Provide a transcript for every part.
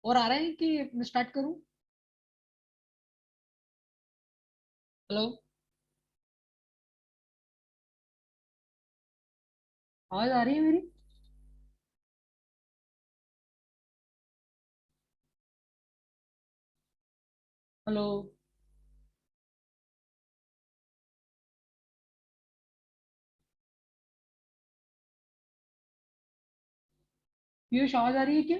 और आ रहा है कि मैं स्टार्ट करूं? हेलो, आवाज आ रही है मेरी? हेलो। पीयूष, आवाज आ रही है क्या?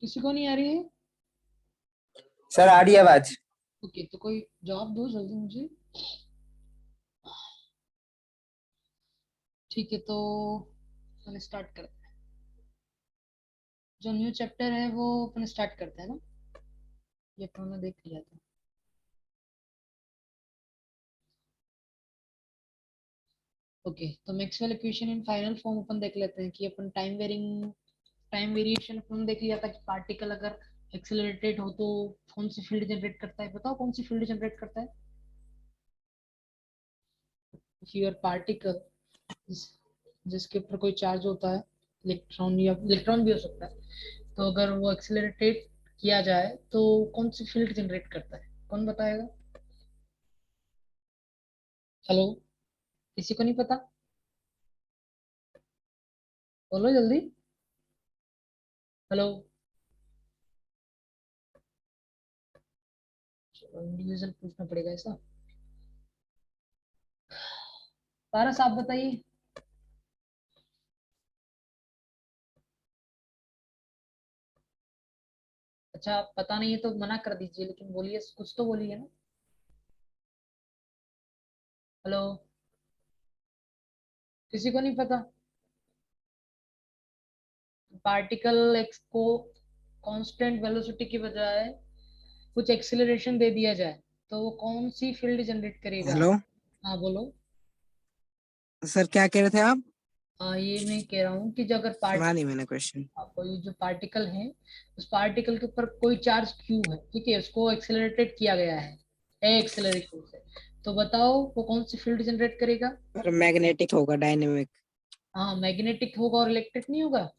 किसी को नहीं आ रही है? सर आ रही है आवाज। ओके, तो कोई जवाब दो जल्दी मुझे। ठीक है, तो अपन स्टार्ट करते हैं। जो न्यू चैप्टर है वो अपन स्टार्ट करते हैं ना। ये अपन ने देख लिया था। ओके, तो Maxwell equation in final form अपन देख लेते हैं कि अपन टाइम वेरिएशन अपन देख लिया था कि पार्टिकल अगर एक्सेलरेटेड हो तो कौन सी फील्ड जनरेट करता है। बताओ कौन सी फील्ड जनरेट करता है। योर पार्टिकल जिसके ऊपर कोई चार्ज होता है, इलेक्ट्रॉन या इलेक्ट्रॉन भी हो सकता है, तो अगर वो एक्सेलरेटेट किया जाए तो कौन सी फील्ड जनरेट करता है? कौन बताएगा? हेलो, किसी को नहीं पता? बोलो जल्दी। हेलो। इंडिविजुअल पूछना पड़ेगा ऐसा। पारस, आप बताइए। अच्छा, आप पता नहीं है तो मना कर दीजिए, लेकिन बोलिए, कुछ तो बोलिए ना। हेलो, किसी को नहीं पता? पार्टिकल एक्स को कांस्टेंट वेलोसिटी की बजाय कुछ एक्सेलरेशन दे दिया जाए तो वो कौन सी फील्ड जनरेट करेगा? हेलो हाँ बोलो। सर, क्या कह रहे थे आप? हाँ, ये मैं कह रहा हूँ कि जो अगर सुना नहीं मैंने क्वेश्चन। कोई जो पार्टिकल है, उस पार्टिकल के ऊपर कोई चार्ज क्यू है, ठीक है, उसको एक्सेलरेटेड किया गया है ए एक्सेलरेशन से, तो बताओ वो कौन सी फील्ड जनरेट करेगा? सर मैग्नेटिक होगा, डायनेमिक। हाँ, मैग्नेटिक होगा और इलेक्ट्रिक नहीं होगा।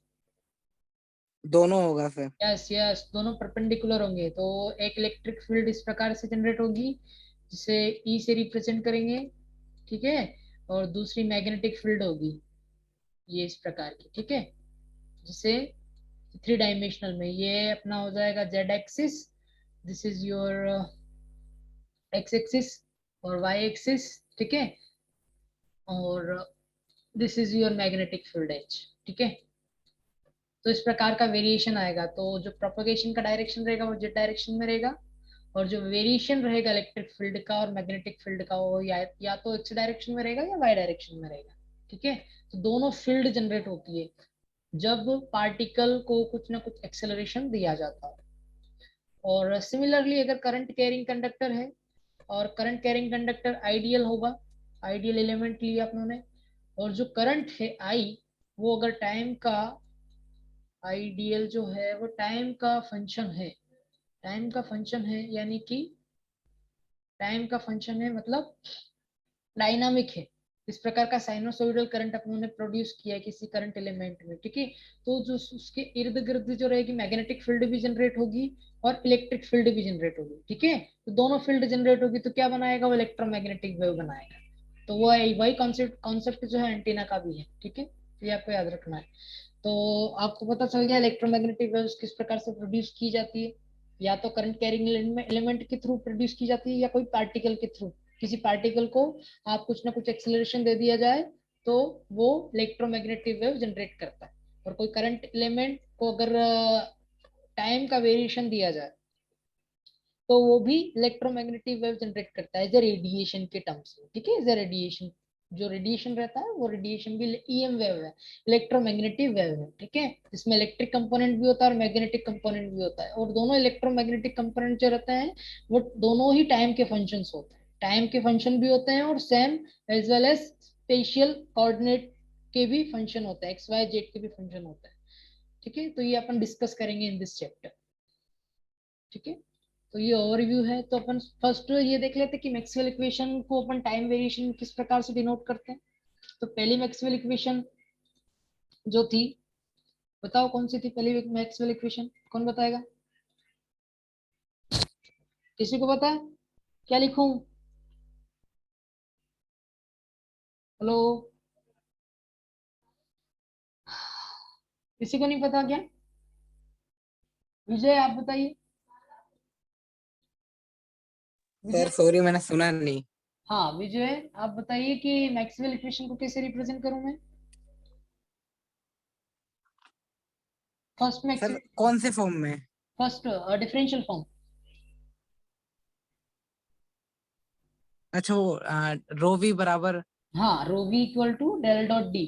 दोनों होगा फिर। यस यस, दोनों परपेंडिकुलर होंगे तो एक इलेक्ट्रिक फील्ड इस प्रकार से जनरेट होगी, जिसे ई से रिप्रेजेंट करेंगे, ठीक है। और दूसरी मैग्नेटिक फील्ड होगी ये इस प्रकार की, ठीक है, जिसे थ्री डायमेंशनल में ये अपना हो जाएगा Z axis, this is your x axis और वाई एक्सिस, ठीक है, और this is your magnetic field H, ठीक है। तो इस प्रकार का वेरिएशन आएगा, तो जो प्रोपगेशन का डायरेक्शन रहेगा वो जेड डायरेक्शन में रहेगा, और जो वेरिएशन रहेगा इलेक्ट्रिक फील्ड का और मैग्नेटिक फील्ड का वो या तो एक्स डायरेक्शन में रहेगा या वाई डायरेक्शन में रहेगा, ठीक है। तो दोनों फील्ड जनरेट होती है जब पार्टिकल को कुछ ना कुछ एक्सेलरेशन दिया जाता है। और सिमिलरली अगर करंट कैरिंग कंडक्टर है, और करंट कैरिंग कंडक्टर आइडियल होगा, आइडियल एलिमेंट लिया अपनों, और जो करंट है आई, वो अगर टाइम का आइडियल जो है वो टाइम का फंक्शन है, टाइम का फंक्शन है यानी कि टाइम का फंक्शन है मतलब डायनामिक है, इस प्रकार का साइनोसॉइडल करंट अपनों ने प्रोड्यूस किया है किसी करंट एलिमेंट में, ठीक है। तो जो उसके इर्द गिर्द जो रहेगी मैग्नेटिक फील्ड भी जनरेट होगी और इलेक्ट्रिक फील्ड भी जनरेट होगी, ठीक है। तो दोनों फील्ड जनरेट होगी तो क्या बनाएगा? वो इलेक्ट्रोमैग्नेटिक वेव बनाएगा। तो वो वही कॉन्सेप्ट कॉन्सेप्ट जो है एंटीना का भी है, ठीक है, तो ये आपको याद रखना है। तो आपको पता चल गया इलेक्ट्रोमैग्नेटिक वेव्स किस प्रकार से प्रोड्यूस की जाती है, या तो करंट कैरिंग एलिमेंट के थ्रू प्रोड्यूस की जाती है या कोई पार्टिकल के थ्रू। किसी पार्टिकल को आप कुछ ना कुछ एक्सेलरेशन दे दिया जाए तो वो इलेक्ट्रोमैग्नेटिक वेव जनरेट करता है, और कोई करंट एलिमेंट को अगर टाइम का वेरिएशन दिया जाए तो वो भी इलेक्ट्रोमैग्नेटिक वेव जनरेट करता है एज ए रेडिएशन के टर्म्स में, ठीक है, एज ए रेडिएशन। जो रेडिएशन रहता है वो रेडिएशन भी ईएम वेव है, इलेक्ट्रोमैग्नेटिक वेव है, ठीक है। इसमें इलेक्ट्रिक कंपोनेंट भी होता है और मैग्नेटिक कंपोनेंट भी होता है, और दोनों इलेक्ट्रोमैग्नेटिक कंपोनेंट जो रहते हैं वो दोनों ही टाइम के फंक्शंस होते हैं, टाइम के फंक्शन भी होते हैं और same as well as spatial coordinate के भी फंक्शन होते हैं, एक्स वाई जेड के भी फंक्शन होते हैं, ठीक है। तो ये अपन डिस्कस करेंगे इन दिस चैप्टर, ठीक है। तो ये ओवरव्यू है, तो अपन फर्स्ट ये देख लेते हैं कि मैक्सवेल इक्वेशन को अपन टाइम वेरिएशन किस प्रकार से डिनोट करते हैं। तो पहली मैक्सवेल इक्वेशन जो थी, बताओ कौन सी थी पहली मैक्सवेल इक्वेशन, कौन बताएगा? किसी को पता है? क्या लिखूं? हेलो, किसी को नहीं पता क्या? विजय आप बताइए। सर विजय, सॉरी मैंने सुना नहीं। हाँ विजय आप बताइए कि मैक्सवेल इक्वेशन को कैसे रिप्रेजेंट करूं मैं? फर्स्ट सर मैक्सवेल, कौन से फॉर्म में? First differential form. अच्छा वो रो वी बराबर हाँ, rho V equal to del dot D,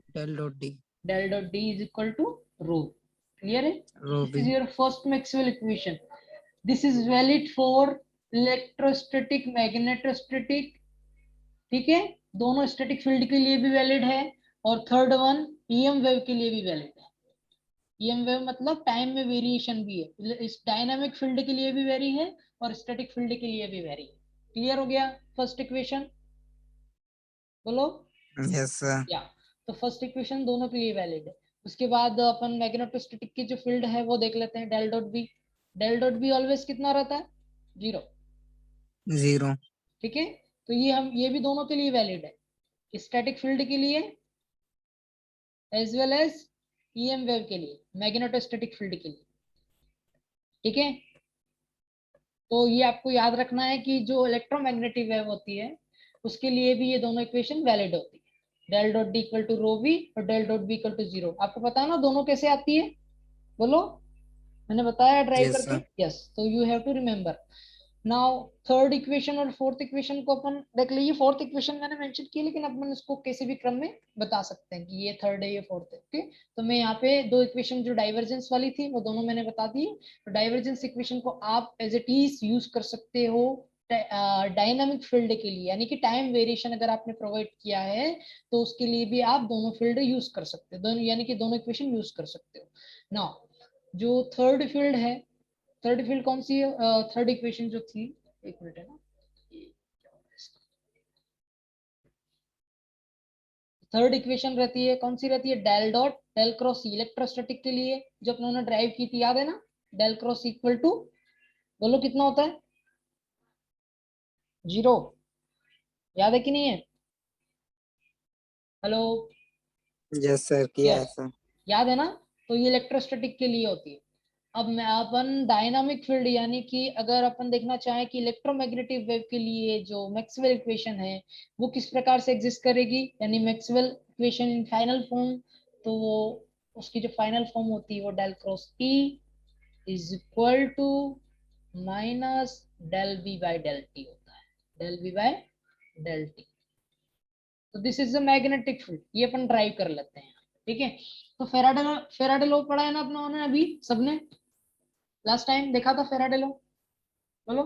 del dot D. del dot d is equal to rho. Clear है? Rho This V. is your first Maxwell equation. This is valid for electrostatic, magnetostatic, ठीक है, दोनों static field के लिए भी valid है, और third one EM wave के लिए भी वैलिड है। ईएम वेव मतलब टाइम में वेरिएशन भी है, इस डायनामिक फील्ड के लिए भी वेरी है और स्टैटिक फील्ड के लिए भी वेरी है। क्लियर हो गया फर्स्ट इक्वेशन? बोलो। Yes sir. या, तो फर्स्ट इक्वेशन दोनों के लिए वैलिड है। उसके बाद अपन मैग्नेटोस्टैटिक की जो फील्ड है वो देख लेते हैं, del dot B. Del dot B always कितना रहता है? जीरो। जीरो। ठीक है, तो ये भी दोनों के लिए वैलिड है, स्टैटिक फील्ड के लिए as well as EM wave के लिए, मैग्नेटोस्टैटिक फील्ड के लिए। ठीक है, तो ये आपको याद रखना है कि जो इलेक्ट्रोमैग्नेटिक वेव होती है उसके लिए भी ये दोनों इक्वेशन वैलिड होती है, del dot D equal to rho V और del dot B equal to zero. आपको पता है ना दोनों कैसे आती है? बोलो, मैंने बताया ड्राइव यस करके। सर। यस, तो you have to remember. Now third equation और फोर्थ इक्वेशन को अपन देख लीजिए। फोर्थ इक्वेशन मैंने मेंशन की, लेकिन अपन इसको किसी भी क्रम में बता सकते हैं कि ये थर्ड है ये फोर्थ है। ओके, तो मैं यहाँ पे दो इक्वेशन जो डाइवर्जेंस वाली थी वो दोनों मैंने बता दी। तो डाइवर्जेंस इक्वेशन को आप एज इट इज यूज कर सकते हो डायनामिक फील्ड के लिए, यानी कि टाइम वेरिएशन अगर आपने प्रोवाइड किया है तो उसके लिए भी आप दोनों फील्ड यूज कर सकते हो, दोनों यानी कि दोनों इक्वेशन यूज कर सकते हो। नाउ जो थर्ड फील्ड है, थर्ड फील्ड कौन सी है? थर्ड इक्वेशन जो थी, एक मिनट है ना, थर्ड इक्वेशन रहती है कौन सी रहती है? डेल डॉट डेल क्रॉस सी, इलेक्ट्रोस्टैटिक के लिए जो अपने ड्राइव की थी, याद है ना? डेल क्रॉस इक्वल टू, बोलो कितना होता है? जीरो। याद है कि नहीं है? हेलो। यस सर किया है यस, सर। याद है ना? तो ये इलेक्ट्रोस्टैटिक के लिए होती है। अब मैं अपन डायनामिक फील्ड, यानी कि अगर अपन देखना चाहें कि इलेक्ट्रोमैग्नेटिक वेव के लिए जो मैक्सवेल इक्वेशन है वो किस प्रकार से एग्जिस्ट करेगी, यानी Maxwell equation in final form, तो वो उसकी जो फाइनल फॉर्म होती है वो del cross E is equal to minus del V by del T होता है, del V by del T. तो this is the magnetic field, ये अपन ड्राइव कर लेते हैं। ठीक है, तो फेराडे फेराडे लॉ पढ़ा है ना अपनों ने अभी सबने? लास्ट टाइम देखा था फेराडे लॉ, बोलो।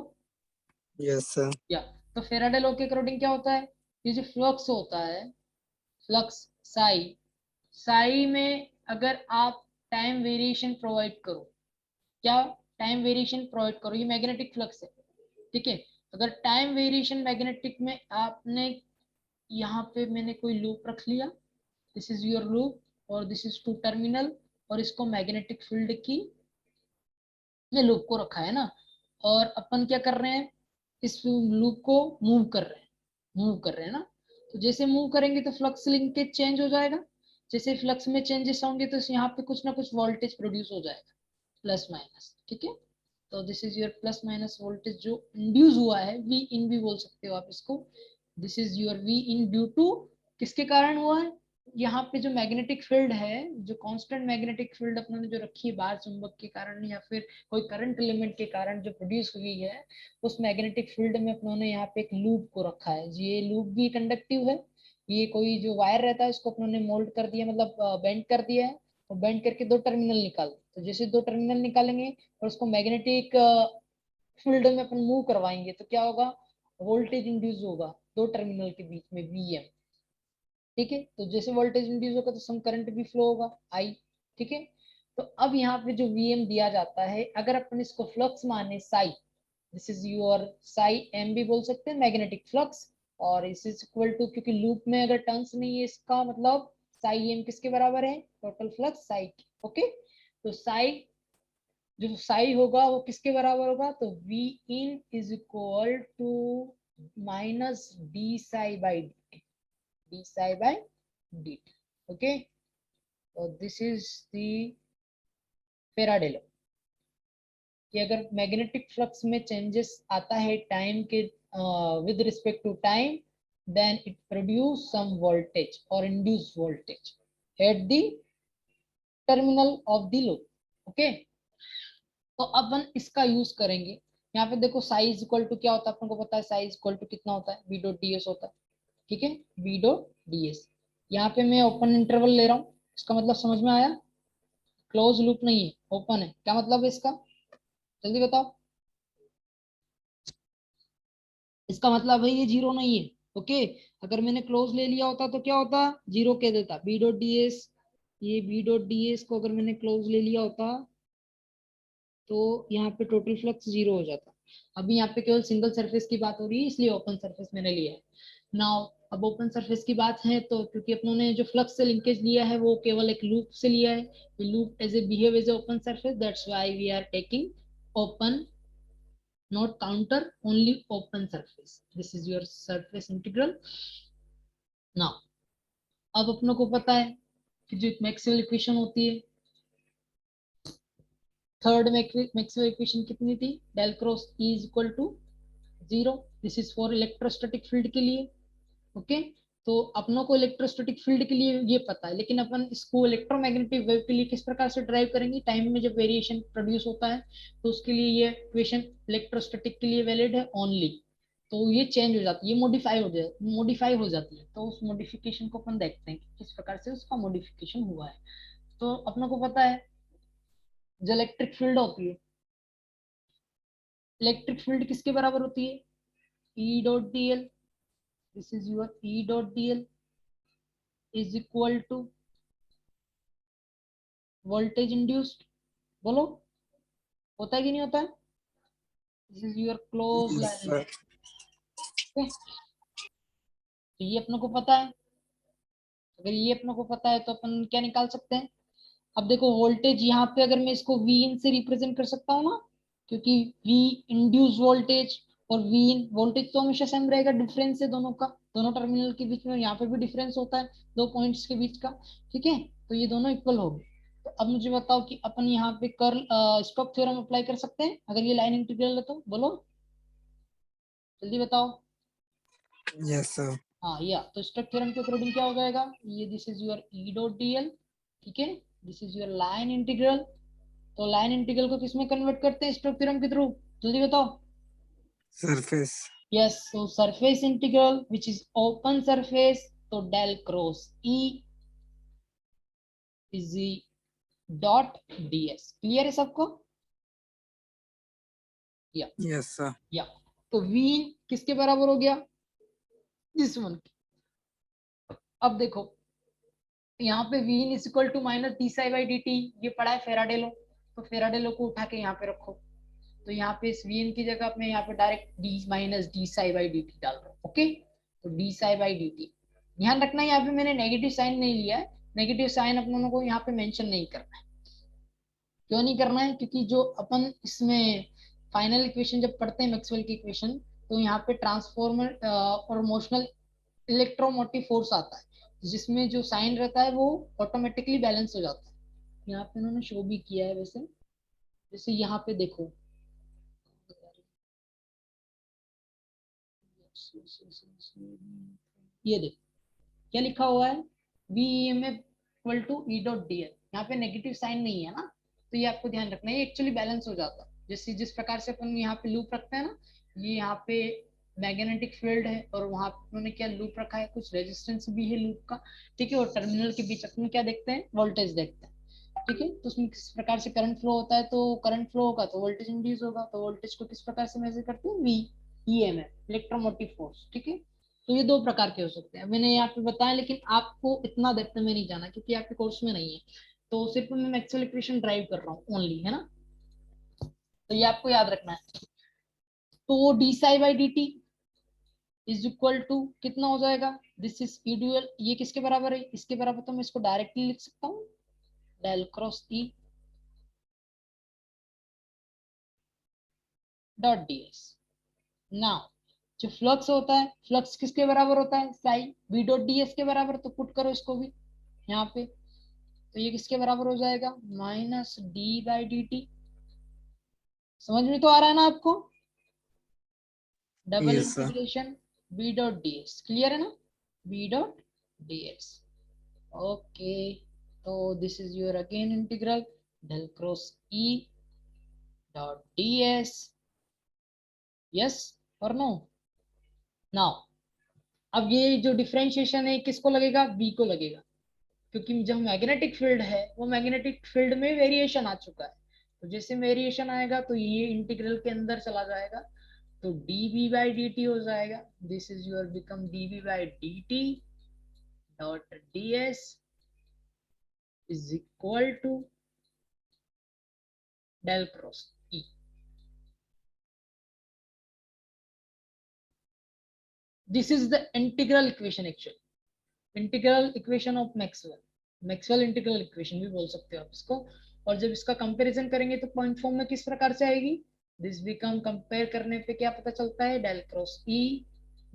Yes sir. या, तो फेराडे लॉ के अकॉर्डिंग क्या होता है? ये जो फ्लक्स होता है, फ्लक्स साई, साई में अगर आप टाइम वेरिएशन प्रोवाइड करो, क्या टाइम वेरिएशन प्रोवाइड करो, ये मैग्नेटिक फ्लक्स है। ठीक है, अगर टाइम वेरिएशन मैग्नेटिक में आपने, यहाँ पे मैंने कोई लूप रख लिया, दिस इज योर लूप और दिस इज टू टर्मिनल, और इसको मैग्नेटिक फील्ड की ने लूप को रखा है ना, और अपन क्या कर रहे हैं, इस लूप को मूव कर रहे हैं, मूव कर रहे हैं ना। तो जैसे मूव करेंगे तो फ्लक्स लिंकेज चेंज हो जाएगा, जैसे फ्लक्स में चेंजेस होंगे तो यहाँ पे कुछ ना कुछ वोल्टेज प्रोड्यूस हो जाएगा, प्लस माइनस। ठीक है, तो this is your plus minus voltage जो इंड्यूस हुआ है, वी इन भी बोल सकते हो आप इसको। This is your V in due to, किसके कारण हुआ है? यहाँ पे जो मैग्नेटिक फील्ड है, जो कांस्टेंट मैग्नेटिक फील्ड अपने जो रखी है बाहर चुंबक के कारण या फिर कोई करंट एलिमेंट के कारण जो प्रोड्यूस हुई है, उस मैग्नेटिक फील्ड में अपनों ने यहाँ पे एक लूप को रखा है। ये लूप भी कंडक्टिव है, ये कोई जो वायर रहता है उसको अपनों ने मोल्ड कर दिया, मतलब बेंड कर दिया है, और बेंड करके दो टर्मिनल निकाल, तो जैसे दो टर्मिनल निकालेंगे और उसको मैग्नेटिक फील्ड में अपन मूव करवाएंगे तो क्या होगा? वोल्टेज इंड्यूस होगा दो टर्मिनल के बीच में, वीएम। ठीक है, तो जैसे वोल्टेज इंड्यूस होगा तो सम करंट भी फ्लो होगा, आई। ठीक है, तो अब यहाँ पे जो वीएम दिया जाता है, अगर अपन इसको फ्लक्स माने psi, this is your psi M भी बोल सकते हैं, मैग्नेटिक फ्लक्स, और इस इज इक्वल टू, क्योंकि लूप में अगर टर्न्स नहीं है इसका मतलब साई एम किसके बराबर है, टोटल फ्लक्स साई। ओके, तो साई जो साई होगा वो किसके बराबर होगा, तो V in is equal to minus D psi by D, D psi by D. Okay, तो this is the Faraday law कि अगर मैग्नेटिक फ्लक्स में चेंजेस आता है टाइम के with respect to time, then it produce some voltage और induce voltage at the terminal of the loop. Okay, तो अपन इसका यूज करेंगे। यहाँ पे देखो साइज इक्वल टू क्या होता है, अपन को पता है साइज इक्वल टू कितना होता है, वी डॉट डी एस होता है। ठीक है, वी डॉट डी एस। यहाँ पे मैं ओपन इंटरवल ले रहा हूँ, इसका मतलब समझ में आया, क्लोज लूप नहीं है, ओपन है। क्या मतलब है इसका, जल्दी बताओ। इसका मतलब है ये जीरो नहीं है। ओके, अगर मैंने क्लोज ले लिया होता तो क्या होता, जीरो कह देता, बी डॉट डी एस। ये बी डॉट डी एस को अगर मैंने क्लोज ले लिया होता तो यहाँ पे टोटल फ्लक्स जीरो हो जाता। अभी यहाँ पे केवल सिंगल सरफेस की बात हो रही है, इसलिए ओपन सरफेस मैंने लिया है। नाउ अब ओपन सरफेस की बात है तो क्योंकि अपनों ने जो फ्लक्स से लिंकेज लिया है वो केवल एक लूप से लिया है, loop as a behave as a open surface, that's why we are taking open, not counter, only open surface. This is your surface integral. Now अब अपनों को पता है कि जो मैक्सवेल इक्वेशन होती है, थर्ड मैक्सवेल इक्वेशन कितनी थी, del cross E is equal to zero. This is for electrostatic field के लिए। ओके, तो अपनों को इलेक्ट्रोस्टैटिक फील्ड के लिए ये पता है, लेकिन अपन इसको इलेक्ट्रोमैग्नेटिक वेव के लिए किस प्रकार से ड्राइव करेंगे, टाइम में जब वेरिएशन प्रोड्यूस होता है तो उसके लिए ये इक्वेशन इलेक्ट्रोस्टैटिक के लिए वैलिड है ओनली। तो ये चेंज हो जाती है, ये मॉडिफाई हो जाती है। तो उस मॉडिफिकेशन को अपन देखते हैं कि किस प्रकार से उसका मॉडिफिकेशन हुआ है। तो अपनों को पता है जो इलेक्ट्रिक फील्ड होती है, इलेक्ट्रिक फील्ड किसके बराबर होती है, E dot D L. This is your E dot D L is equal to voltage induced. बोलो, होता है कि नहीं होता है, this is your close Yes, line. sir. तो ये अपनों को पता है, अगर ये अपनों को पता है तो अपन क्या निकाल सकते हैं। अब देखो वोल्टेज यहाँ पे अगर मैं इसको वी इन से रिप्रेजेंट कर सकता हूँ ना, क्योंकि वी इंड्यूस वोल्टेज और वी इन वोल्टेज तो हमेशा सेम रहेगा, डिफरेंस है दोनों का, दोनों टर्मिनल के बीच में यहाँ पे भी डिफरेंस होता है दो पॉइंट्स के बीच का। ठीक है, तो ये दोनों इक्वल हो गए। तो अब मुझे बताओ कि अपन यहाँ पे कर्ल स्टोक्स थ्योरम अप्लाई कर सकते हैं अगर ये लाइन इंटीग्रल है तो, बोलो जल्दी बताओ। Yes, sir. हाँ, या तो स्टोक्स थ्योरम के अकॉर्डिंग क्या हो जाएगा, ये this is your E dot D L. ठीक है, this is your line integral. तो लाइन इंटीग्रल को किसमें कन्वर्ट करते हैं, स्टोक्स थ्योरम के थ्रू, जल्दी बताओ। Surface. Yes, so surface integral which is open surface, तो del cross E is dot DS. Clear है सबको, या Yes, sir. या तो वी किसके बराबर हो गया, दिस वन। अब देखो यहाँ पे v in is equal to minus D psi by D T, ये पढ़ा है फेराडे लॉ। तो फेराडे लॉ को उठा के यहाँ पे रखो, तो यहाँ पे इस वी इन की जगह मैं यहाँ पे direct D minus D psi by D T डाल रहा हूँ। ओके, तो D psi by D T, ध्यान रखना यहाँ पे मैंने नेगेटिव साइन नहीं लिया है, नेगेटिव साइन अपन को यहाँ पे मेंशन नहीं करना है। क्यों नहीं करना है, क्योंकि जो अपन इसमें फाइनल इक्वेशन जब पढ़ते हैं मैक्सवेल की इक्वेशन, तो यहाँ पे ट्रांसफॉर्मर और मोशनल इलेक्ट्रोमोटिव फोर्स आता है, जिसमें जो साइन रहता है वो ऑटोमेटिकली बैलेंस हो जाता है। यहाँ पे उन्होंने शो भी किया है वैसे, जैसे यहाँ पे देखो, ये देखो क्या लिखा हुआ है, V M F equal to E dot D L. यहाँ पे नेगेटिव साइन नहीं है ना, तो ये आपको ध्यान रखना है, ये एक्चुअली बैलेंस हो जाता है। जैसे जिस प्रकार से अपन यहाँ पे लूप रखते हैं ना, ये यहाँ पे मैग्नेटिक फील्ड है और वहां पे उन्होंने क्या लूप रखा है, कुछ रेजिस्टेंस भी है लूप का। ठीक है, और टर्मिनल के बीच अपन क्या देखते हैं, वोल्टेज देखते हैं। ठीक है, तो उसमें किस प्रकार से करंट फ्लो होता है, तो करंट फ्लो होगा तो वोल्टेज इंड्यूस होगा, तो वोल्टेज को किस प्रकार से मेजर करते हैं, वी ईएमएफ इलेक्ट्रोमोटिव फोर्स। ठीक है, तो ये दो प्रकार के हो सकते हैं, मैंने यहाँ पे बताया, लेकिन आपको इतना डेप्थ में नहीं जाना क्योंकि आपके कोर्स में नहीं है। तो सिर्फ मैं मैक्सवेल इक्वेशन ड्राइव कर रहा हूँ ओनली, है ना, तो ये आपको याद रखना है। तो D psi by D T, is equal to कितना हो जाएगा, दिस इज ई ड्यूअल, ये किसके बराबर है, इसके बराबर, तो मैं इसको डायरेक्टली लिख सकता हूँ del cross E dot ds। Now जो फ्लक्स होता है, फ्लक्स किसके बराबर होता है, साई v डॉट ds के बराबर, तो पुट करो इसको भी यहाँ पे, तो ये किसके बराबर हो जाएगा, minus D by D T. समझ में तो आ रहा है ना आपको, double Yes, sir. Integration b dot ds, clear है ना, b डॉट ds। ओके, तो this is your again integral del cross e dot ds, yes और नो। नाउ अब ये जो डिफरेंशिएशन है किसको लगेगा, b को लगेगा, क्योंकि जो मैग्नेटिक फील्ड है वो मैग्नेटिक फील्ड में वेरिएशन आ चुका है, तो जैसे वेरिएशन आएगा तो ये इंटीग्रल के अंदर चला जाएगा, तो dv बाई dt हो जाएगा, this is your become dv by dt dot ds is equal to del cross e। This is the integral equation, actually integral equation of Maxwell, Maxwell integral equation भी बोल सकते हो आप इसको। और जब इसका कंपैरिजन करेंगे तो पॉइंट फॉर्म में किस प्रकार से आएगी, दिस बिकम, कंपेयर करने पे क्या पता चलता है, डेल क्रॉस ई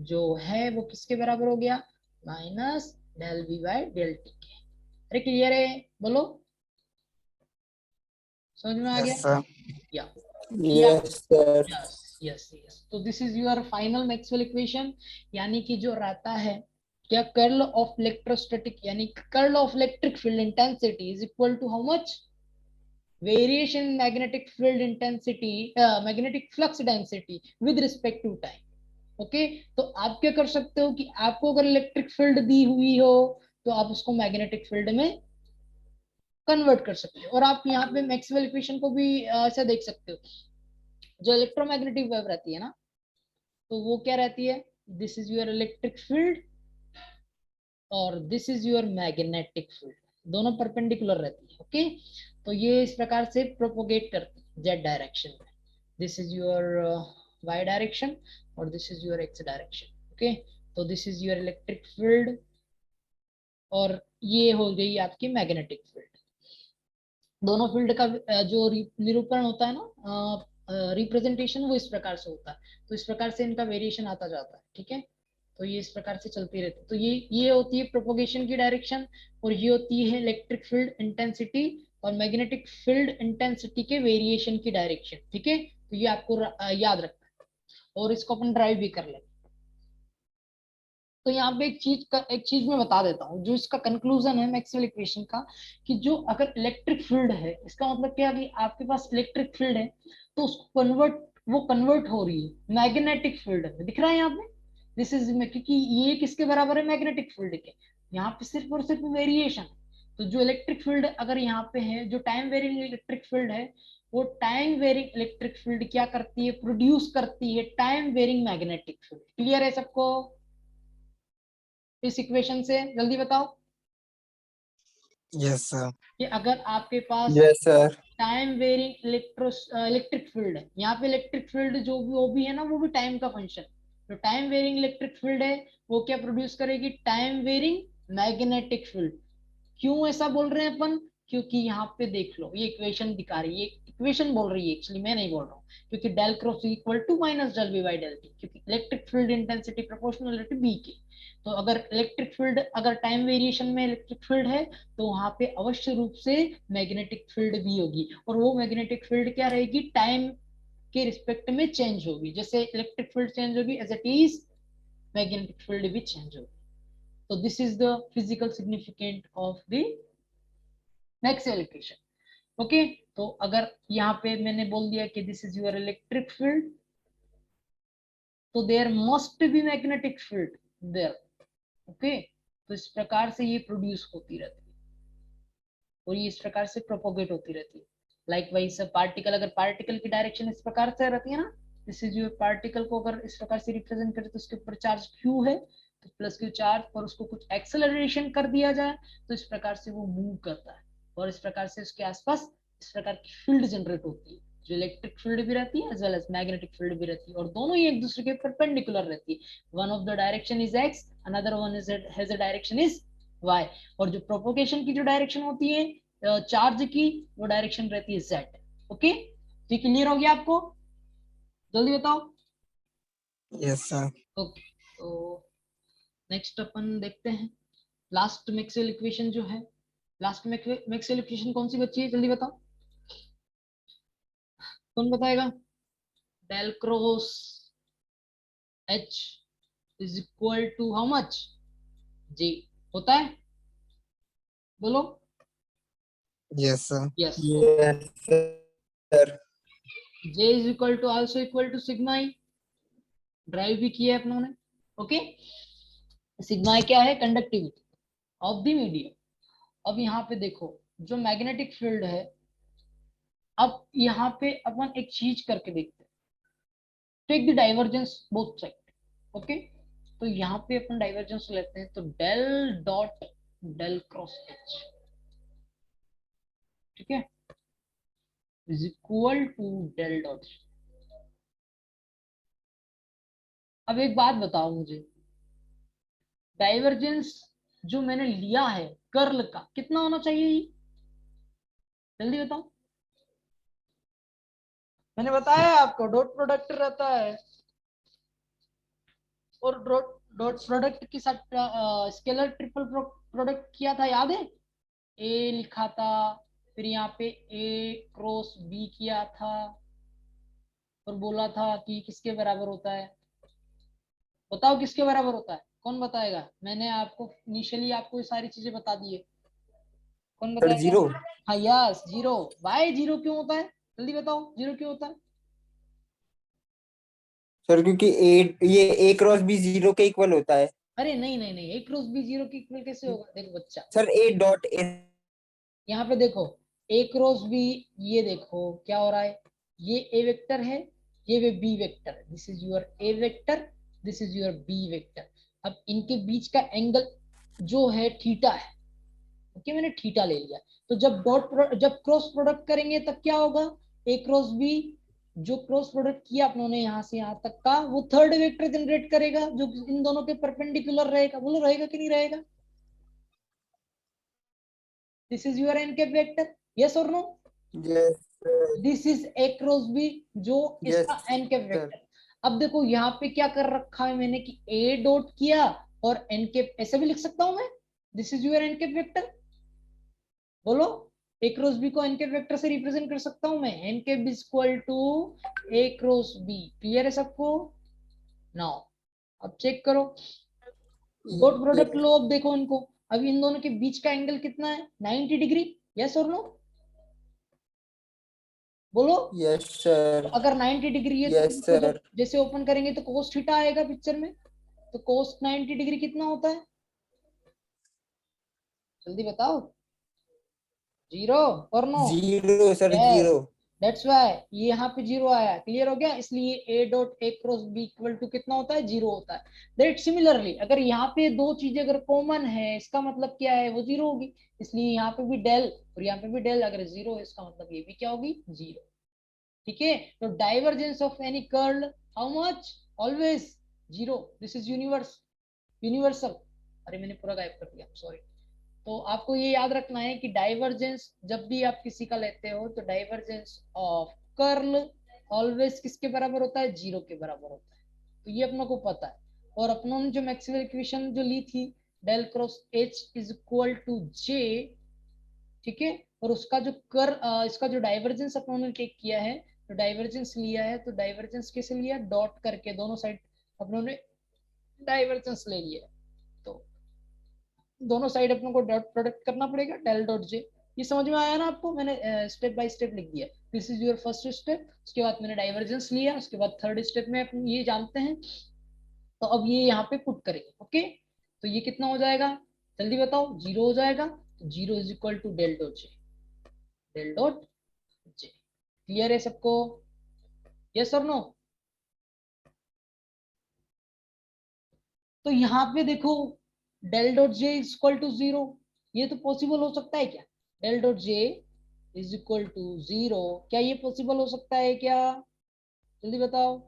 जो है वो किसके बराबर हो गया, minus del V by del T के। अरे क्लियर है, बोलो, समझ में आ गया, Yes, sir. या Yes, sir. Yes yes yes. तो this is your final Maxwell equation, यानी कि जो रहता है क्या, कर्ल ऑफ इलेक्ट्रोस्टैटिक यानी curl of electric field intensity is equal to how much, variation in magnetic field intensity, magnetic flux density with respect to time. Okay, तो आप क्या कर सकते हो कि आपको अगर इलेक्ट्रिक फील्ड दी हुई हो तो आप उसको मैग्नेटिक फील्ड में कन्वर्ट कर सकते हो, और आप यहाँ पे मैक्सवेल इक्वेशन को भी ऐसा देख सकते हो, जो इलेक्ट्रोमैग्नेटिक वेव रहती है ना, तो वो क्या रहती है, this is your electric field और this is your magnetic field, दोनों परपेंडिकुलर रहती है। ओके, तो ये इस प्रकार से प्रोपोगेट करती है जेड डायरेक्शन में, this is your Y direction और this is your X direction. Okay, तो this is your electric field और ये हो गई आपकी मैग्नेटिक फील्ड। दोनों फील्ड का जो निरूपण होता है ना, रिप्रेजेंटेशन, वो इस प्रकार से होता है, तो इस प्रकार से इनका वेरिएशन आता जाता है। ठीक है, तो ये इस प्रकार से चलती रहती है, तो ये होती है प्रोपोगेशन की डायरेक्शन, और ये होती है इलेक्ट्रिक फील्ड इंटेंसिटी और मैग्नेटिक फील्ड इंटेंसिटी के वेरिएशन की डायरेक्शन। ठीक है, तो ये आपको याद रखना है, और इसको अपन ड्राइव भी कर लेंगे। तो यहाँ पे एक चीज मैं बता देता हूँ, जो इसका कंक्लूजन है मैक्सवेल इक्वेशन का, कि जो अगर इलेक्ट्रिक फील्ड है, इसका मतलब क्या है कि आपके पास इलेक्ट्रिक फील्ड है, तो उसको कन्वर्ट हो रही है मैग्नेटिक फील्ड में, दिख रहा है यहाँ पे, दिस इज, क्योंकि ये किसके बराबर है, मैग्नेटिक फील्ड के, यहाँ पे सिर्फ और सिर्फ वेरिएशन है। तो जो इलेक्ट्रिक फील्ड अगर यहाँ पे है, जो टाइम वेरिंग इलेक्ट्रिक फील्ड है, वो टाइम वेरिंग इलेक्ट्रिक फील्ड क्या करती है, प्रोड्यूस करती है time varying magnetic field. Clear है सबको इस इक्वेशन से, जल्दी बताओ। Yes, sir. कि अगर आपके पास Yes, sir. Time varying electric field है, यहाँ पे इलेक्ट्रिक फील्ड जो भी वो भी है ना, वो भी टाइम का फंक्शन, तो टाइम वेरिंग इलेक्ट्रिक फील्ड है, वो क्या प्रोड्यूस करेगी, टाइम वेरिंग मैग्नेटिक फील्ड। क्यों ऐसा बोल रहे हैं अपन, क्योंकि यहाँ पे देख लो, ये इक्वेशन दिखा रही है, इक्वेशन बोल रही है, एक्चुअली मैं नहीं बोल रहा हूँ, क्योंकि del cross equal to minus del V by del T, क्योंकि electric field intensity proportional B के। तो अगर इलेक्ट्रिक फील्ड, अगर टाइम वेरिएशन में इलेक्ट्रिक फील्ड है, तो वहां पे अवश्य रूप से मैग्नेटिक फील्ड भी होगी, और वो मैग्नेटिक फील्ड क्या रहेगी, टाइम के रिस्पेक्ट में चेंज होगी, जैसे इलेक्ट्रिक फील्ड चेंज होगी as it is, magnetic field भी चेंज होगी। तो this is the physical significant of the Maxwell equation. Okay, तो अगर यहाँ पे मैंने बोल दिया कि this is your electric field, तो there must be magnetic field there. Okay, तो इस प्रकार से ये प्रोड्यूस होती रहती है और ये इस प्रकार से प्रोपोगेट होती रहती है। लाइक वाइज पार्टिकल, अगर पार्टिकल की डायरेक्शन इस प्रकार से रहती है ना, दिस इज योर पार्टिकल को अगर इस प्रकार से रिप्रेजेंट करें, तो उसके ऊपर चार्ज क्यू है, तो प्लस क्यू चार्ज, और उसको कुछ एक्सेलरेशन कर दिया जाए, तो इस प्रकार से वो मूव करता है, और इस प्रकार से उसके आसपास इस प्रकार की फील्ड जनरेट होती है। जो इलेक्ट्रिक फील्ड भी रहती है as well as magnetic field भी रहती है, और दोनों ही एक दूसरे के परपेंडिकुलर रहती है। One of the direction is X, another one is has a direction is Y, और जो प्रोपोगेशन की जो डायरेक्शन होती है चार्ज की, वो डायरेक्शन रहती है जेड। ओके, तो क्लियर हो गया आपको? जल्दी बताओ। Yes, sir. ओके, तो नेक्स्ट अपन देखते हैं लास्ट मैक्सवेल इक्वेशन जो है। लास्ट मैक्सवेल इक्वेशन कौन सी बची है, जल्दी बताओ, कौन बताएगा? Del cross H is equal to how much? जी, होता है, बोलो। Yes, sir. Yes, Yes, sir. J is equal to also equal to sigma E, derive भी किया है अपनों ने। ओके, सिग्मा क्या है? Conductivity of the medium. अब यहाँ पे देखो, जो मैग्नेटिक फील्ड है, अब यहाँ पे अपन एक चीज करके देखते हैं, take the divergence both side. Okay, तो यहाँ पे अपन डाइवर्जेंस लेते हैं, तो del dot del cross H, ठीक है, is equal to del dot. अब एक बात बताओ मुझे, डाइवर्जेंस जो मैंने लिया है कर्ल का, कितना होना चाहिए ये? जल्दी बताओ। मैंने बताया आपको डॉट प्रोडक्ट रहता है, और डॉट डॉट प्रोडक्ट के साथ स्केलर ट्रिपल प्रोडक्ट किया था, याद है? ए लिखा था, फिर यहाँ पे ए क्रॉस बी किया था, और बोला था कि किसके बराबर होता है। बताओ किसके बराबर होता है, कौन बताएगा? मैंने आपको इनिशियली आपको ये सारी चीजें बता दी है, कौन सर बताएगा? 0। हाँ यस, जीरो। वाई जीरो क्यों होता है, जल्दी बताओ, जीरो क्यों होता है? सर क्योंकि ये ए क्रॉस बी 0 के इक्वल होता है। अरे नहीं नहीं नहीं, ए क्रॉस बी जीरो की इक्वल कैसे होगा? देखो बच्चा, सर ए डॉट ए। यहाँ पे देखो, ए क्रॉस बी, ये देखो क्या हो रहा है, ये ए वेक्टर है, ये बी वेक्टर है, this is your A vector, this is your B vector. अब इनके बीच का एंगल जो है थीटा है। ओके, मैंने थीटा ले लिया, तो जब क्रॉस प्रोडक्ट करेंगे तब क्या होगा? ए क्रॉस बी, जो क्रॉस प्रोडक्ट किया अपनों ने यहाँ से यहाँ तक का, वो थर्ड वेक्टर जनरेट करेगा जो इन दोनों के परपेंडिकुलर रहेगा। बोलो रहेगा कि नहीं रहेगा? This is your N cap vector, yes और no? Yes sir. This is A cross B, जो यस इसका एन कैप सर। वेक्टर। अब देखो यहाँ पे क्या कर रखा है मैंने कि ए डॉट किया और एन कैप, ऐसे भी लिख सकता हूं मैं, this is your N cap vector. बोलो, ए क्रॉस बी को एन कैप वेक्टर से रिप्रेजेंट कर सकता हूं मैं, N cap is equal to A cross B. Clear है सबको? नाउ अब चेक करो, डॉट प्रोडक्ट लो। अब देखो इनको, अब इन दोनों के बीच का एंगल कितना है? 90 डिग्री, यस और नो? बोलो। Yes sir. अगर 90 डिग्री है तो यस इनको जब सर। जैसे ओपन करेंगे तो कोस थीटा आएगा पिक्चर में, तो कोस 90 डिग्री कितना होता है? जल्दी बताओ, जीरो और no? 0 sir, yes, 0। That's why ये यहाँ पे जीरो आया। क्लियर हो गया? इसलिए A dot A cross B equal to कितना होता है? जीरो होता है। दैट सिमिलरली अगर यहाँ पे दो चीजें अगर कॉमन है, इसका मतलब क्या है? वो जीरो होगी। इसलिए यहाँ पे भी डेल और यहाँ पे भी डेल, अगर जीरो है इसका मतलब ये भी क्या होगी? जीरो। ठीक है, तो divergence of any curl how much? Always zero. This is universal. अरे मैंने पूरा गायब कर दिया, सॉरी। तो आपको ये याद रखना है कि डाइवर्जेंस जब भी आप किसी का लेते हो, तो डाइवर्जेंस ऑफ कर्ल ऑलवेज किसके बराबर होता है? जीरो के बराबर होता है। तो ये अपनों को पता है। और अपनों ने जो मैक्सवेल इक्वेशन जो ली थी, del cross H is equal to J, ठीक है, और उसका जो इसका जो डाइवर्जेंस अपनों ने टेक किया है, तो डाइवर्जेंस लिया है, तो डाइवर्जेंस कैसे लिया? डॉट करके दोनों साइड अपनों ने डाइवर्जेंस ले लिया है। तो दोनों साइड अपनों को डॉट प्रोडक्ट करना पड़ेगा, डेल डॉट जे। ये समझ में आया ना आपको? मैंने स्टेप बाय स्टेप लिख दिया। This is your first step, उसके बाद मैंने डाइवर्जेंस लिया, उसके बाद थर्ड स्टेप में अपन ये जानते हैं। तो अब ये यहाँ पे पुट करेंगे। ओके, तो ये कितना हो जाएगा? जल्दी बताओ, जीरो हो जाएगा। तो zero is equal to del dot J, del dot J. Clear है सबको? यस और नो? तो यहाँ पे देखो, del dot J is equal to zero, ये तो पॉसिबल हो सकता है क्या? Del dot J is equal to 0। क्या ये पॉसिबल हो सकता है क्या? जल्दी बताओ।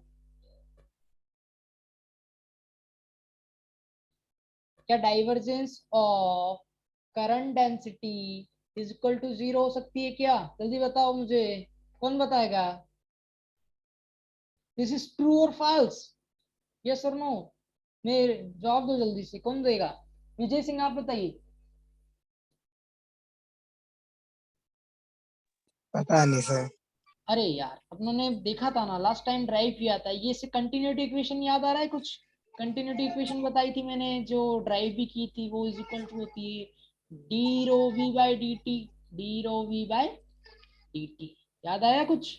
क्या divergence of current density is equal to 0 हो सकती है क्या? जल्दी बताओ मुझे, कौन बताएगा? दिस इज ट्रू और फॉल्स? यस और नो? मैं जवाब दो जल्दी से, कौन देगा? विजय सिंह आप बताइए। पता नहीं सर। अरे यार, अपने देखा था ना लास्ट टाइम, ड्राइव किया था ये से। कंटिन्यूटी इक्वेशन याद आ रहा है कुछ? कंटिन्यूटी इक्वेशन बताई थी मैंने, जो ड्राइव भी की थी, वो इज इक्वल टू होती है D rho V by D T. D rho V by D T. याद आया कुछ?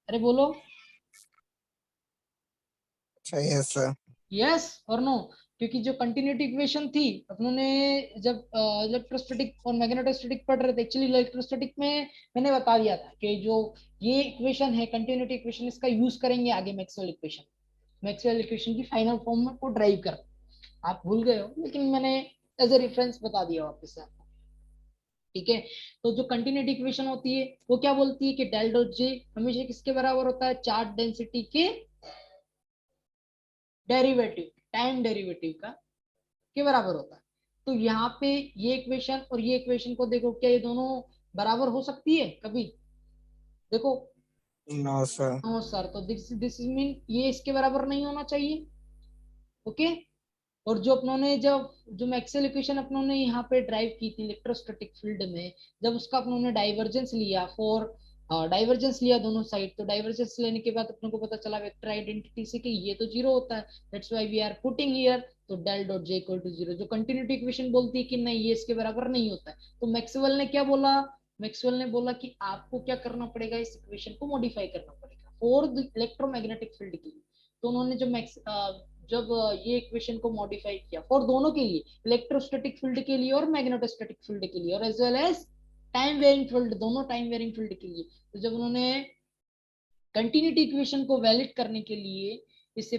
अरे बोलो। अच्छा यस सर। यस और नो? क्योंकि जो कंटिन्यूटी इक्वेशन थी, अपने जब इलेक्ट्रोस्टैटिक और मैग्नेटोस्टैटिक पढ़ रहे थे, एक्चुअली इलेक्ट्रोस्टैटिक में मैंने बता दिया था कि जो ये इक्वेशन है कंटिन्यूटी इक्वेशन, इसका यूज करेंगे आगे मैक्सवेल इक्वेशन। मैक्सवेल इक्वेशन की फाइनल फॉर्म में को ड्राइव कर। आप भूल गए हो, लेकिन मैंने एज ए रेफरेंस बता दिया वापस से आपको। ठीक है। तो जो कंटिन्यूटी इक्वेशन होती है वो क्या बोलती है कि डेल डॉट जे हमेशा किसके बराबर होता है? चार्ज डेंसिटी के डेरिवेटिव, टाइम डेरिवेटिव का के बराबर होता है। तो यहाँ पे ये इक्वेशन और ये इक्वेशन को देखो, क्या ये दोनों बराबर हो सकती है कभी? देखो। No sir. No sir. तो दिस इज मीन ये इसके बराबर नहीं होना चाहिए। ओके। और जो अपनों ने जब जो मैक्सवेल इक्वेशन अपनों ने यहाँ पे ड्राइव की थी इलेक्ट्रोस्टैटिक फील्ड में, जब उसका अपनों ने डाइवर्जेंस लिया फॉर डाइवर्जेंस लिया दोनों साइड, तो डाइवर्जेंस लेने के बाद अपनों को पता चला वेक्टर आइडेंटिटी से कि ये तो जीरो होता है। That's why we are putting here तो del dot J equal to zero. जो कंटिन्यूटी इक्वेशन बोलती है कि नहीं ये इसके बराबर नहीं होता है, तो मैक्सवेल ने क्या बोला? मैक्सवेल ने बोला कि आपको क्या करना पड़ेगा, इस इक्वेशन को मॉडिफाई करना पड़ेगा फॉर द इलेक्ट्रोमैग्नेटिक फील्ड के लिए। तो उन्होंने जब ये इक्वेशन को मॉडिफाई किया फॉर दोनों के लिए, इलेक्ट्रोस्टैटिक फील्ड के लिए और मैग्नेटोस्टैटिक फील्ड के लिए, और as well as time varying field, दोनों टाइम वेरिंग फील्ड के लिए। तो जब उन्होंने कंटिन्यूटी इक्वेशन को वैलिड करने के लिए इसे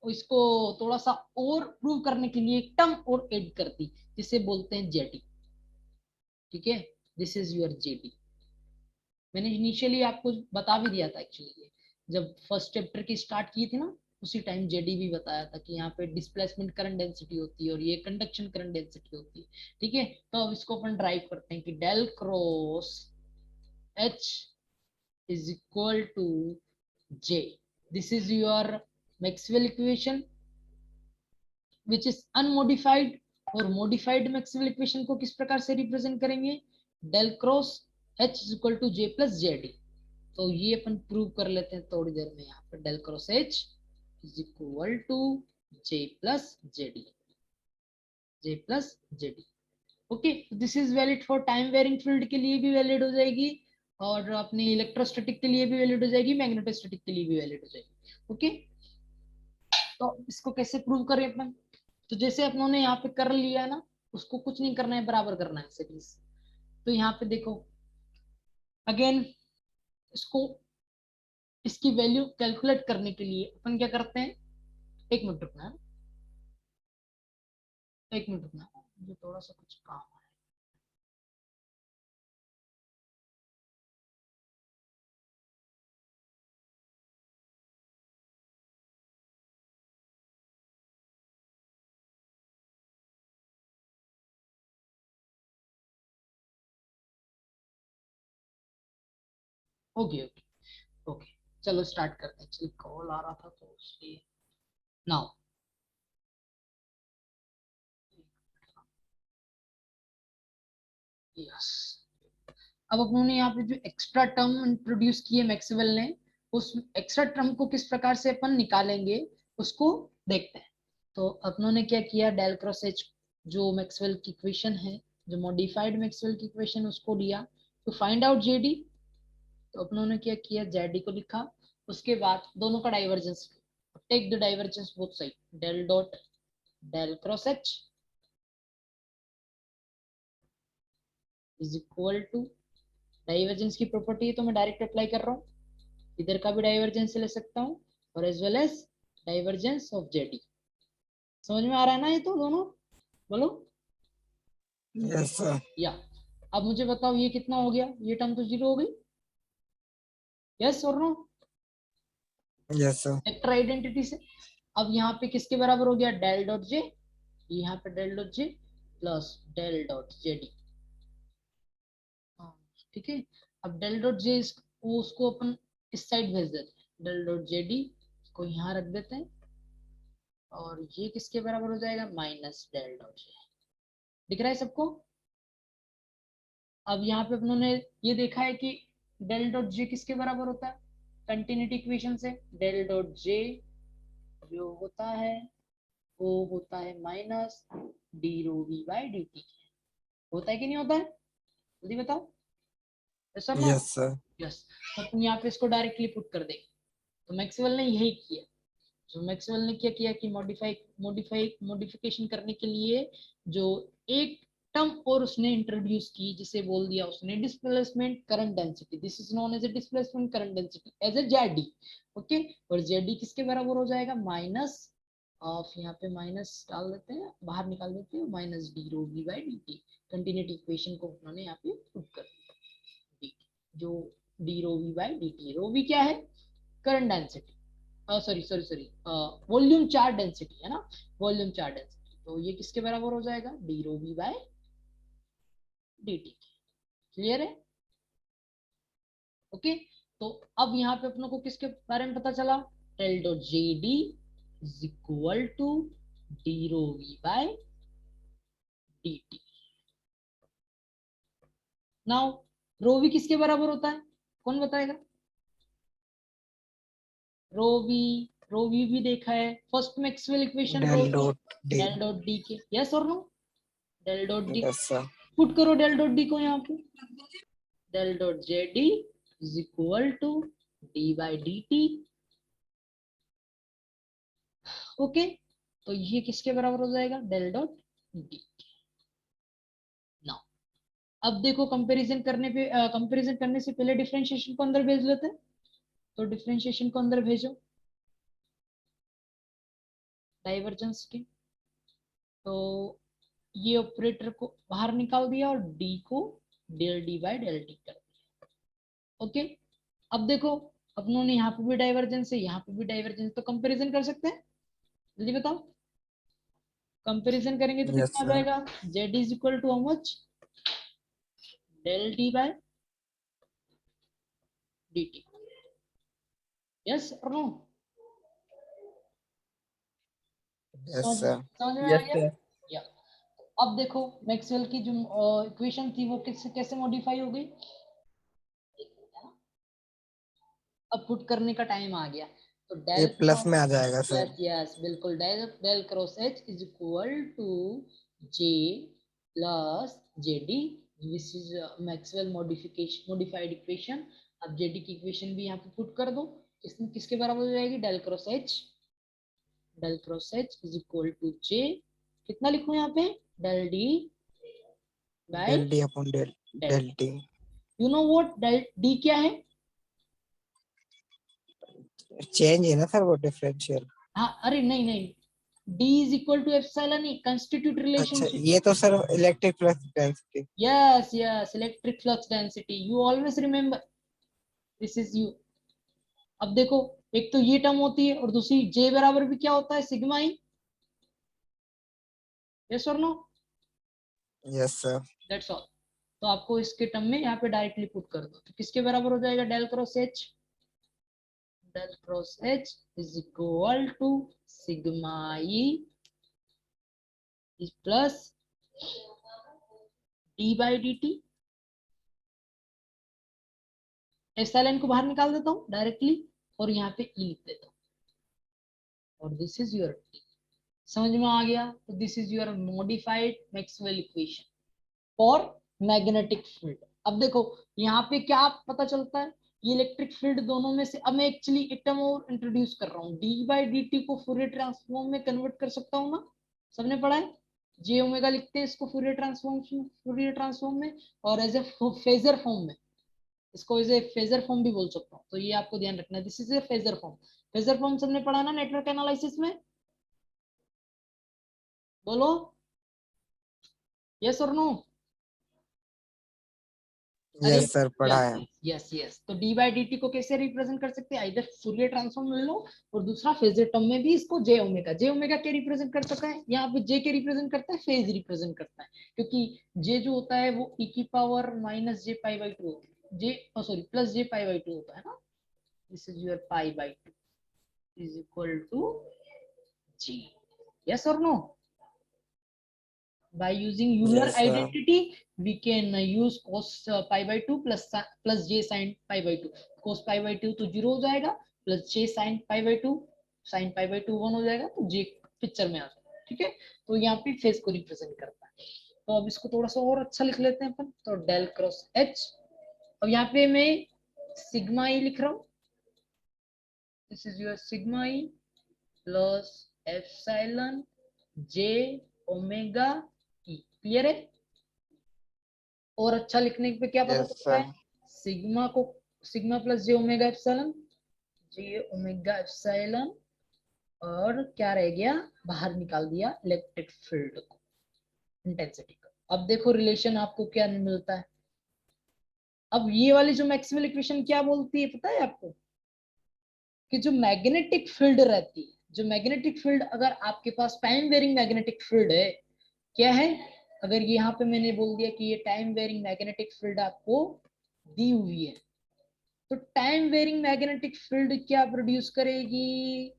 इसको थोड़ा सा और प्रूव करने के लिए एक टर्म और ऐड कर दी, जिसे बोलते हैं जेडी। ठीक है। This is your JD. मैंने इनिशियली आपको बता भी दिया था एक्चुअली, जब फर्स्ट चैप्टर की स्टार्ट की थी ना, उसी टाइम जेडी भी बताया था कि यहाँ पे डिस्प्लेसमेंट करंट डेंसिटी होती है और ये कंडक्शन करंट डेंसिटी होती है। ठीक है। तो अब इसको अपन ड्राइव करते हैं कि del cross H is equal to J. This is your Maxwell equation which is unmodified. और मॉडिफाइड मैक्सवेल इक्वेशन को किस प्रकार से रिप्रेजेंट करेंगे? Del cross H is equal to J plus JD. तो ये अपन प्रूव कर लेते हैं थोड़ी देर में। यहाँ पे del cross H is equal to J plus JD. J plus JD. Okay. This is valid for time varying field के लिए भी वैलिड हो जाएगी, और अपनी इलेक्ट्रोस्टैटिक के लिए भी वैलिड हो जाएगी, मैग्नेटोस्टैटिक के लिए भी वैलिड हो जाएगी। ओके। तो इसको कैसे प्रूव करें अपन? तो जैसे अपनों ने यहाँ पे कर लिया है ना, उसको कुछ नहीं करना है, बराबर करना है सीरीज। तो यहाँ पे देखो अगेन, इसको इसकी वैल्यू कैलकुलेट करने के लिए अपन क्या करते हैं? एक मिनट रुकना है, एक मिनट रुकना है, मुझे थोड़ा सा कुछ काम है। Okay okay okay. चलो स्टार्ट करते हैं, एक्चुअली कॉल आ रहा था तो इसलिए। Now yes. अब उन्होंने यहाँ पे जो एक्स्ट्रा टर्म इंट्रोड्यूस किए मैक्सवेल ने, उस एक्स्ट्रा टर्म को किस प्रकार से अपन निकालेंगे उसको देखते हैं। तो अपनों ने क्या किया, डेल क्रॉस एच जो मैक्सवेल की इक्वेशन है, जो मॉडिफाइड मैक्सवेल की इक्वेशन, उसको लिया तो फाइंड आउट जेडी। तो अपनों ने क्या किया, जेडी को लिखा। उसके बाद दोनों का divergence, take the divergence both side, del dot del cross H is equal to, divergence की प्रॉपर्टी है तो मैं डायरेक्ट अप्लाई कर रहा हूँ, इधर का भी डाइवर्जेंस ले सकता हूँ, और as well as divergence of JD. समझ में आ रहा है ना ये तो दोनों? बोलो। Yes sir. या अब मुझे बताओ ये कितना हो गया, ये टर्म तो जीरो हो गई, यस और no, yes sir. Vector identity से। अब यहाँ पे किसके बराबर हो गया, डेल डॉट जे, यहाँ पे del dot J plus del dot JD. ठीक है, अब डेल डॉट जे उसको अपन इस साइड भेज देते हैं, डेल डॉट जेडी को यहाँ रख देते हैं, और ये किसके बराबर हो जाएगा, माइनस डेल डॉट जे। दिख रहा है सबको। अब यहाँ पे अपनों ने ये देखा है कि डेल डॉट जे किसके बराबर होता है, कंटिन्यूटी इक्वेशन से डेल डॉट जे जो होता है वो होता है minus D rho V by D T. होता है कि नहीं होता है, जल्दी बताओ, यस और नो। Yes sir. यस, तो अपन यहाँ पे इसको डायरेक्टली पुट कर देंगे। तो मैक्सवेल ने यही किया, जो मैक्सवेल ने क्या किया कि मॉडिफिकेशन करने के लिए जो एक टर्म और उसने इंट्रोड्यूस की, जिसे बोल दिया उसने displacement current density. This is known as a displacement current density as a JD. Okay, और जेडी किसके बराबर हो जाएगा, माइनस ऑफ, यहाँ पे माइनस डाल देते हैं, बाहर निकाल देते हैं, minus D rho V by D T. Continuity equation को उन्होंने यहाँ पे पुट कर दिया, जो D rho V by D T, rho V क्या है, current density, sorry sorry sorry, volume charge density है ना, वॉल्यूम चार्ज डेंसिटी। तो ये किसके बराबर हो जाएगा, D rho V by D T. Clear है, ओके। तो अब यहाँ पे अपनों को किसके बारे में पता चला, del dot J D is equal to D rho V by D T. Now rho V किसके बराबर होता है, कौन बताएगा, रो वी, रो वी भी देखा है, first Maxwell equation rho del V, dot D. Del dot D के, यस और no, del dot D. Yes sir. Put करो डेल डॉट डी को यहाँ पे, del dot J D is equal to D by D T. Okay, तो ये किसके बराबर हो जाएगा, डेल डॉट डी। नाउ अब देखो, कंपैरिजन करने पे कंपैरिजन करने से पहले डिफरेंशिएशन को अंदर भेज लेते हैं। तो डिफरेंशिएशन को अंदर भेजो डाइवर्जेंस के, तो ये ऑपरेटर को बाहर निकाल दिया और डी को del D by del T कर दिया। ओके, अब देखो अपनों ने यहाँ पे भी डाइवर्जेंस है, यहाँ पे भी डाइवर्जेंस, तो कंपैरिजन कर सकते हैं, जल्दी बताओ। कंपैरिजन करेंगे तो यस कितना आ सर। जाएगा, Z is equal to how much, del D by D T. Yes और नो, यस सर। समझ में आ यस गया, सर। या। अब देखो मैक्सवेल की जो इक्वेशन थी वो किससे कैसे मॉडिफाई हो गई, अब पुट करने का टाइम आ गया। तो ये डेल प्लस में आ जाएगा यस सर। यस बिल्कुल, del del cross H is equal to J plus J D. This is Maxwell modified equation. अब जेडी की इक्वेशन भी यहाँ पे पुट कर दो, इसमें किसके बराबर हो जाएगी, del cross H, del cross H is equal to J, कितना लिखूं यहाँ पे, del D by del D upon del del. Del T. You know what del D क्या है, चेंज है ना सर वो डिफरेंशियल। हाँ अरे नहीं नहीं, D is equal to epsilon E, constitute अच्छा relationship. ये तो sir electric flux density. Yes, yes, electric flux density. You always remember. This is you. अब देखो, एक तो ये टर्म होती है और दूसरी J बराबर भी क्या होता है, सिग्मा ई। यस और no, yes sir. That's all. तो आपको इसके टर्म में यहाँ पे डायरेक्टली पुट कर दो, तो किसके बराबर हो जाएगा, del cross H, del cross H is equal to sigma E plus D by D T. Epsilon को बाहर निकाल देता हूँ डायरेक्टली, और यहाँ पे ई लिख देता हूँ, और दिस इज योर टी। समझ में आ गया, तो this is your modified Maxwell equation for magnetic field. अब देखो यहाँ पे क्या पता चलता है, ये इलेक्ट्रिक फील्ड दोनों में से, अब मैं एक्चुअली एक टर्म और इंट्रोड्यूस कर रहा हूँ, डी बाई डी टी को फूरियर ट्रांसफॉर्म में कन्वर्ट कर सकता हूँ ना, सबने पढ़ा है, जे ओमेगा लिखते हैं इसको फूरियर ट्रांसफॉर्म में, और एज ए फेजर फॉर्म में, इसको एज ए फेजर फॉर्म भी बोल सकता हूँ। तो ये आपको ध्यान रखना है, this is A phasor form. Phasor form सबने पढ़ा ना नेटवर्क एनालिसिस में, बोलो यस और नो। यस सर पढ़ा है। Yes yes. तो डी बाई डी टी को कैसे रिप्रेजेंट कर सकते हैं? इधर फूरियर ट्रांसफॉर्म ले लो और दूसरा फेजर टर्म में भी इसको जे ओमेगा के रिप्रेजेंट कर सकता है। यहाँ पे जे के रिप्रेजेंट करता है, फेज रिप्रेजेंट करता है, क्योंकि जे जो होता है वो e की power minus J pi by 2 J sorry plus J pi by 2 होता है ना। This is your pi by 2 is equal to G. Yes और no? By using Euler Yes sir. identity, we can use cos pi by 2 plus j sin pi by 2. Cos pi by 2 तो 0 हो जाएगा, plus j sin pi by 2, sin pi by 2 1 हो जाएगा, तो j picture में आ जाएगा। ठीक है, तो यहाँ पे फेज को रिप्रेजेंट करता है। तो अब इसको थोड़ा सा और अच्छा लिख लेते हैं अपन, तो डेल क्रॉस h। अब यहाँ पे मैं सिग्मा ई लिख रहा हूँ, this is your sigma E plus epsilon j omega E. Clear है? और अच्छा लिखने पे क्या पता Yes चलता sir. है? सिग्मा को सिग्मा प्लस जे ओमेगा एप्सिलॉन, जे ओमेगा एप्सिलॉन, और क्या रह गया? बाहर निकाल दिया इलेक्ट्रिक फील्ड को, इंटेंसिटी को। अब देखो रिलेशन आपको क्या मिलता है। अब ये वाली जो मैक्सवेल इक्वेशन क्या बोलती है पता है आपको? कि जो मैग्नेटिक फील्ड रहती है, जो मैग्नेटिक फील्ड, अगर आपके पास टाइम वेरिंग मैग्नेटिक फील्ड है, क्या है? अगर यहाँ पे मैंने बोल दिया कि ये टाइम वेरिंग मैग्नेटिक फील्ड आपको दी हुई है, तो टाइम वेरिंग मैग्नेटिक फील्ड क्या प्रोड्यूस करेगी?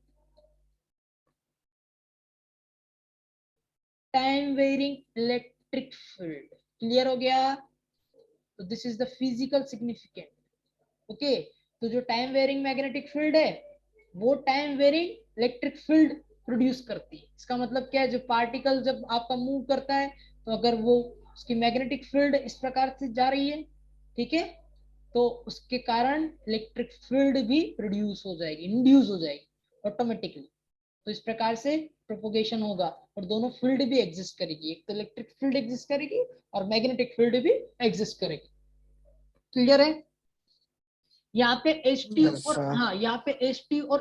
Time varying electric field. Clear हो गया? तो this is the physical significant. Okay, तो जो टाइम वेरिंग मैग्नेटिक फील्ड है वो time varying electric field produce करती है। इसका मतलब क्या है? जो पार्टिकल जब आपका मूव करता है, तो अगर वो उसकी मैग्नेटिक फील्ड इस प्रकार से जा रही है, ठीक है, तो उसके कारण इलेक्ट्रिक फील्ड भी प्रोड्यूस हो जाएगी, इंड्यूस हो जाएगी ऑटोमेटिकली। तो इस प्रकार से प्रोपोगेशन होगा और दोनों फील्ड भी एग्जिस्ट करेगी, एक तो इलेक्ट्रिक फील्ड एग्जिस्ट करेगी और मैग्नेटिक फील्ड भी एग्जिस्ट करेगी। क्लियर है? यहाँ पे एच टी Yes और sir. हाँ, यहाँ पे एच टी और